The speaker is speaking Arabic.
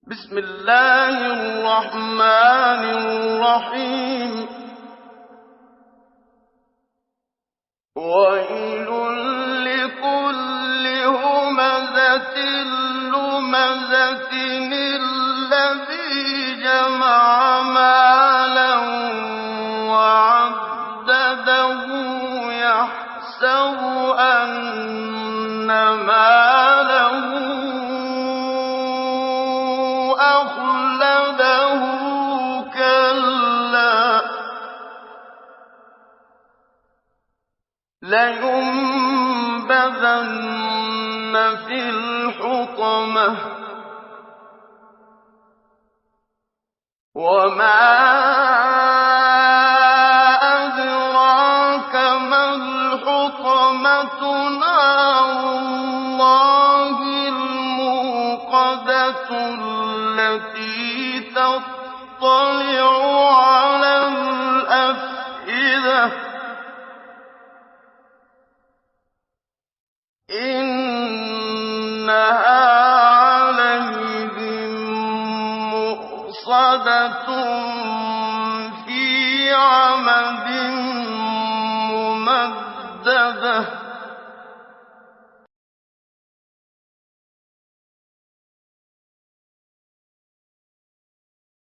بسم الله الرحمن الرحيم ويل لكل همزة لمزة الذي جمع مالا وعدده يحسب أن ماله أخلده كلا لينبذن في الحطمة وما أدراك ما الحطمة نار الله الموقدة التي تطلع على الأفئدة إنها عليهم مؤصدة في عمد ممددة